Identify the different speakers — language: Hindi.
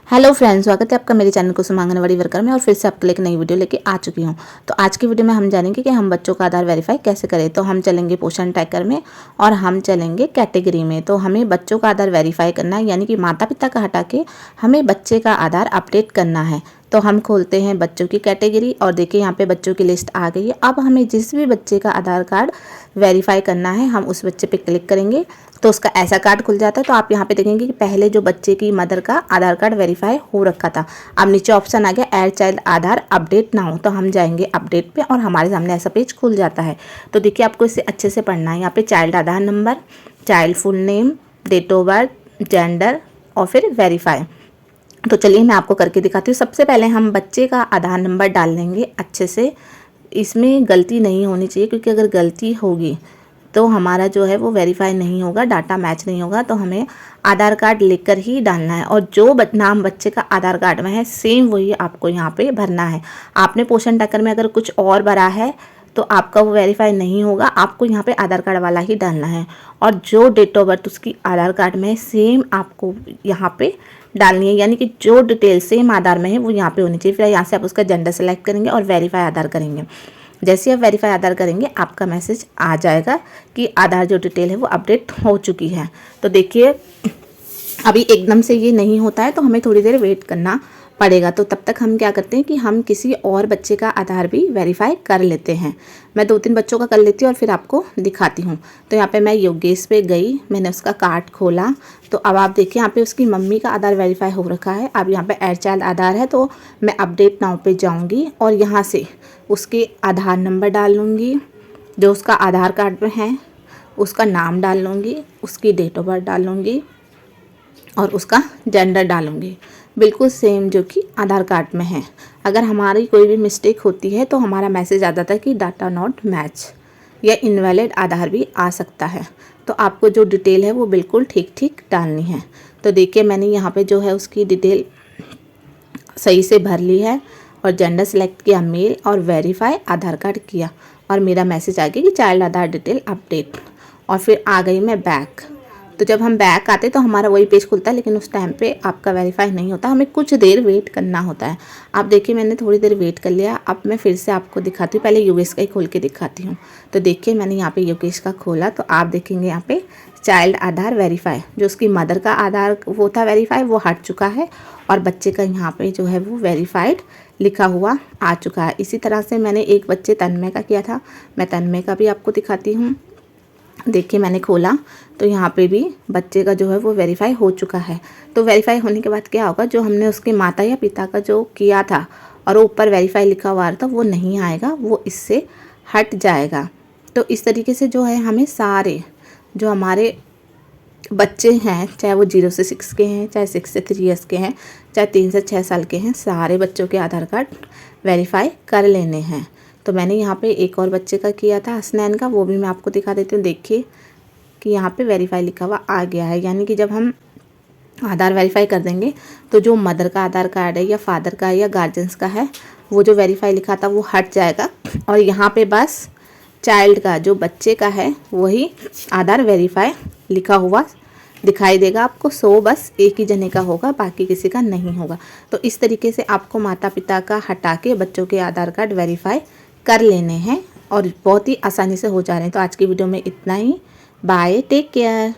Speaker 1: हेलो फ्रेंड्स, स्वागत है आपका मेरे चैनल कुसुम आंगनवाड़ी वर्कर में। और फिर से आपके लिए एक नई वीडियो लेके आ चुकी हूँ। तो आज की वीडियो में हम जानेंगे कि हम बच्चों का आधार वेरीफाई कैसे करें। तो हम चलेंगे पोषण ट्रैकर में और हम चलेंगे कैटेगरी में। तो हमें बच्चों का आधार वेरीफाई करना है, यानी कि माता पिता का हटा के हमें बच्चे का आधार अपडेट करना है। तो हम खोलते हैं बच्चों की कैटेगरी और देखिए यहाँ पे बच्चों की लिस्ट आ गई है। अब हमें जिस भी बच्चे का आधार कार्ड वेरीफाई करना है हम उस बच्चे पे क्लिक करेंगे तो उसका ऐसा कार्ड खुल जाता है। तो आप यहाँ पे देखेंगे कि पहले जो बच्चे की मदर का आधार कार्ड वेरीफाई हो रखा था, अब नीचे ऑप्शन आ गया ऐड चाइल्ड आधार अपडेट नाउ। तो हम जाएंगे अपडेट पे और हमारे सामने ऐसा पेज खुल जाता है। तो देखिए आपको इसे अच्छे से पढ़ना है। यहाँ पे child Aadhaar number, child full name, date of birth, gender और फिर वेरीफाई। तो चलिए मैं आपको करके दिखाती हूँ। सबसे पहले हम बच्चे का आधार नंबर डाल लेंगे अच्छे से। इसमें गलती नहीं होनी चाहिए, क्योंकि अगर गलती होगी तो हमारा जो है वो वेरीफाई नहीं होगा, डाटा मैच नहीं होगा। तो हमें आधार कार्ड लेकर ही डालना है और जो नाम बच्चे का आधार कार्ड में है सेम वही आपको यहाँ पे भरना है। आपने पोषण ट्रैकर में अगर कुछ और भरा है तो आपका वो वेरीफाई नहीं होगा, आपको यहाँ पे आधार कार्ड वाला ही डालना है। और जो डेट ऑफ बर्थ उसकी आधार कार्ड में है सेम आपको यहाँ पे डालनी है, यानी कि जो डिटेल सेम आधार में है वो यहाँ पे होनी चाहिए। फिर यहाँ से आप उसका जेंडर सेलेक्ट करेंगे और वेरीफाई आधार करेंगे। जैसे आप वेरीफाई आधार करेंगे आपका मैसेज आ जाएगा कि आधार जो डिटेल है वो अपडेट हो चुकी है। तो देखिए अभी एकदम से ये नहीं होता है, तो हमें थोड़ी देर वेट करना पड़ेगा। तो तब तक हम क्या करते हैं कि हम किसी और बच्चे का आधार भी वेरीफाई कर लेते हैं। मैं 2-3 बच्चों का कर लेती हूँ और फिर आपको दिखाती हूँ। तो यहाँ पे मैं योगेश पे गई, मैंने उसका कार्ड खोला। तो अब आप देखिए यहाँ पे उसकी मम्मी का आधार वेरीफाई हो रखा है। अब यहाँ पे ऐड चाइल्ड आधार है, तो मैं अपडेट नाउ पे जाऊँगी और यहाँ से उसके आधार नंबर डाल लूँगी जो उसका आधार कार्ड में है, उसका नाम डाल लूँगी, उसकी डेट ऑफ बर्थ डाल लूँगी और उसका जेंडर डालूँगी, बिल्कुल सेम जो कि आधार कार्ड में है। अगर हमारी कोई भी मिस्टेक होती है तो हमारा मैसेज आ जाता है कि डाटा नॉट मैच या इनवैलिड आधार भी आ सकता है। तो आपको जो डिटेल है वो बिल्कुल ठीक ठीक डालनी है। तो देखिए मैंने यहाँ पे जो है उसकी डिटेल सही से भर ली है और जेंडर सेलेक्ट किया मेल और वेरीफाई आधार कार्ड किया और मेरा मैसेज आ गया कि चाइल्ड आधार डिटेल अपडेट। और फिर आ गई मैं बैक। तो जब हम बैक आते तो हमारा वही पेज खुलता है, लेकिन उस टाइम पे आपका वेरीफाई नहीं होता, हमें कुछ देर वेट करना होता है। आप देखिए मैंने थोड़ी देर वेट कर लिया। अब मैं फिर से आपको दिखाती हूँ, पहले योगेश का ही खोल के दिखाती हूँ। तो देखिए मैंने यहाँ पे योगेश का खोला तो आप देखेंगे यहाँ पे चाइल्ड आधार वेरीफाई, जो उसकी मदर का आधार वो था वेरीफाई वो हट चुका है और बच्चे का यहाँ पे जो है वो वेरीफाइड लिखा हुआ आ चुका है। इसी तरह से मैंने एक बच्चे तन्मय का किया था, मैं तन्मय का भी आपको दिखाती हूँ। देखिए मैंने खोला तो यहाँ पे भी बच्चे का जो है वो वेरीफाई हो चुका है। तो वेरीफाई होने के बाद क्या होगा, जो हमने उसके माता या पिता का जो किया था और वो ऊपर वेरीफाई लिखा हुआ था वो नहीं आएगा, वो इससे हट जाएगा। तो इस तरीके से जो है हमें सारे जो हमारे बच्चे हैं, चाहे वो 0 से 6 के हैं, चाहे 6 से 3 ईयर्स के हैं, चाहे 3 से 6 साल के हैं, सारे बच्चों के आधार कार्ड वेरीफाई कर लेने हैं। तो मैंने यहाँ पे एक और बच्चे का किया था हसनैन का, वो भी मैं आपको दिखा देती हूँ। देखिए कि यहाँ पे वेरीफाई लिखा हुआ आ गया है, यानी कि जब हम आधार वेरीफाई कर देंगे तो जो मदर का आधार कार्ड है या फादर का या गार्जियंस का है वो जो वेरीफाई लिखा था वो हट जाएगा और यहाँ पे बस चाइल्ड का जो बच्चे का है वही आधार वेरीफाई लिखा हुआ दिखाई देगा आपको। सो बस एक ही जने का होगा, बाकी किसी का नहीं होगा। तो इस तरीके से आपको माता पिता का हटा के बच्चों के आधार कार्ड वेरीफाई कर लेने हैं और बहुत ही आसानी से हो जा रहे हैं। तो आज की वीडियो में इतना ही। Bye, take care.